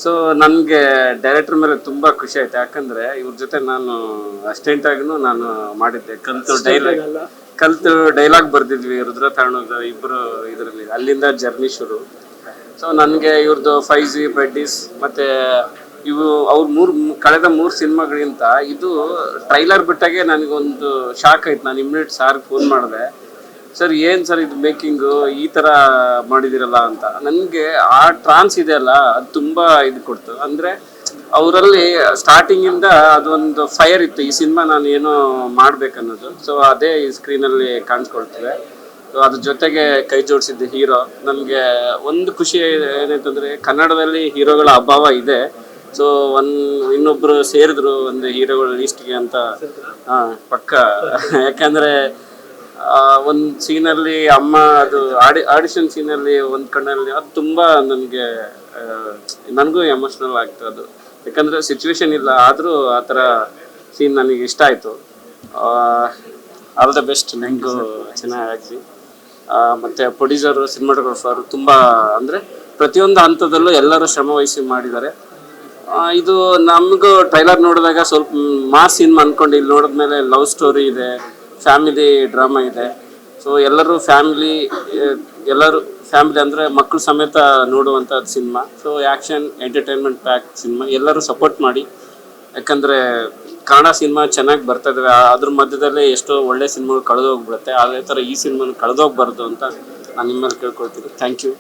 So ನನಗೆ director ಮೇಲೆ ತುಂಬ ಖುಷಿ ಆಯ್ತು. ಯಾಕಂದರೆ ಇವ್ರ ಜೊತೆ ನಾನು ಅಸಿಸ್ಟೆಂಟ್ ಆಗಿನೂ ನಾನು ಮಾಡಿದ್ದೆ. ಕಲ್ತು ಡೈಲಾಗ್ ಬರ್ದಿದ್ವಿ ರುದ್ರತಾಣದ ಇಬ್ಬರು ಇದರಲ್ಲಿ. ಅಲ್ಲಿಂದ ಜರ್ನಿ ಶುರು. ಸೊ ನನಗೆ ಇವ್ರದ್ದು 5G ಬೆಡ್ಡೀಸ್ ಮತ್ತು ಇವು ಕಳೆದ 3 ಸಿನಿಮಾಗಳಿಗಿಂತ ಇದು ಟ್ರೈಲರ್ ಬಿಟ್ಟಾಗೆ ನನಗೊಂದು ಶಾಕ್ ಆಯ್ತು. ನಾನು ಇಮ್ಮಿಡಿಯೇಟ್ ಸಾರ್ಗೆ ಫೋನ್ ಮಾಡಿದೆ, ಸರ್ ಏನು ಸರ್ ಇದು ಮೇಕಿಂಗು ಈ ಥರ ಮಾಡಿದಿರಲ್ಲ ಅಂತ. ನನಗೆ ಆ ಟ್ರಾನ್ಸ್ ಇದೆಯಲ್ಲ ಅದು ತುಂಬ ಇದು ಕೊಡ್ತು. ಅಂದರೆ ಅವರಲ್ಲಿ ಸ್ಟಾರ್ಟಿಂಗಿಂದ ಅದೊಂದು ಫೈರ್ ಇತ್ತು, ಈ ಸಿನಿಮಾ ನಾನು ಏನೋ ಮಾಡ್ಬೇಕನ್ನೋದು. ಸೊ ಅದೇ ಈ ಸ್ಕ್ರೀನಲ್ಲಿ ಕಾಣಿಸ್ಕೊಳ್ತದೆ. ಸೊ ಅದ್ರ ಜೊತೆಗೆ ಕೈ ಜೋಡಿಸಿದ್ದ ಹೀರೋ. ನನಗೆ ಒಂದು ಖುಷಿ ಏನಾಯ್ತಂದರೆ ಕನ್ನಡದಲ್ಲಿ ಹೀರೋಗಳ ಅಭಾವ ಇದೆ. ಸೊ ಇನ್ನೊಬ್ಬರು ಸೇರಿದ್ರು ಒಂದು ಹೀರೋಗಳ ಲೀಸ್ಟ್ಗೆ ಅಂತ. ಪಕ್ಕ. ಯಾಕಂದರೆ ಒಂದು ಸೀನಲ್ಲಿ ಅಮ್ಮ ಅದು ಆಡಿಷನ್ ಸೀನಲ್ಲಿ ಒಂದು ಕಣ್ಣಲ್ಲಿ ಅದು ತುಂಬ ನನಗೂ ಎಮೋಷ್ನಲ್ ಆಗ್ತದೆ ಅದು. ಯಾಕಂದರೆ ಸಿಚುವೇಶನ್ ಇಲ್ಲ, ಆದರೂ ಆ ಥರ ಸೀನ್ ನನಗೆ ಇಷ್ಟ ಆಯಿತು. ಆಲ್ ದ ಬೆಸ್ಟ್, ನನಗೂ ಚೆನ್ನಾಗಿ. ಮತ್ತು ಪ್ರೊಡ್ಯೂಸರು, ಸಿನಿಮಾಟೋಗ್ರಫರು ತುಂಬ ಅಂದರೆ ಪ್ರತಿಯೊಂದು ಹಂತದಲ್ಲೂ ಎಲ್ಲರೂ ಶ್ರಮ ವಹಿಸಿ ಮಾಡಿದ್ದಾರೆ. ಇದು ನಮಗೂ ಟ್ರೈಲರ್ ನೋಡಿದಾಗ ಸ್ವಲ್ಪ ಮಾಸ್ ಸಿನಿಮಾ ಅಂದ್ಕೊಂಡು ಇಲ್ಲಿ ನೋಡಿದ್ಮೇಲೆ ಲವ್ ಸ್ಟೋರಿ ಇದೆ, ಫ್ಯಾಮಿಲಿ ಡ್ರಾಮಾ ಇದೆ. ಸೊ ಎಲ್ಲರೂ ಫ್ಯಾಮಿಲಿ ಅಂದರೆ ಮಕ್ಕಳು ಸಮೇತ ನೋಡುವಂಥದ್ದು ಸಿನಿಮಾ. ಸೊ ಆ್ಯಕ್ಷನ್ ಎಂಟರ್ಟೈನ್ಮೆಂಟ್ ಪ್ಯಾಕ್ ಸಿನಿಮಾ. ಎಲ್ಲರೂ ಸಪೋರ್ಟ್ ಮಾಡಿ. ಯಾಕಂದರೆ ಕನ್ನಡ ಸಿನಿಮಾ ಚೆನ್ನಾಗಿ ಬರ್ತದೆ. ಅದ್ರ ಮಧ್ಯದಲ್ಲೇ ಎಷ್ಟೋ ಒಳ್ಳೆ ಸಿನಿಮಾಗಳು ಕಳೆದೋಗ್ಬಿಡುತ್ತೆ. ಅದೇ ಥರ ಈ ಸಿನಿಮಾನ ಕಳೆದೋಗ್ಬಾರ್ದು ಅಂತ ನಾನು ನಿಮ್ಮಲ್ಲಿ ಕೇಳ್ಕೊಳ್ತೀನಿ. Thank you.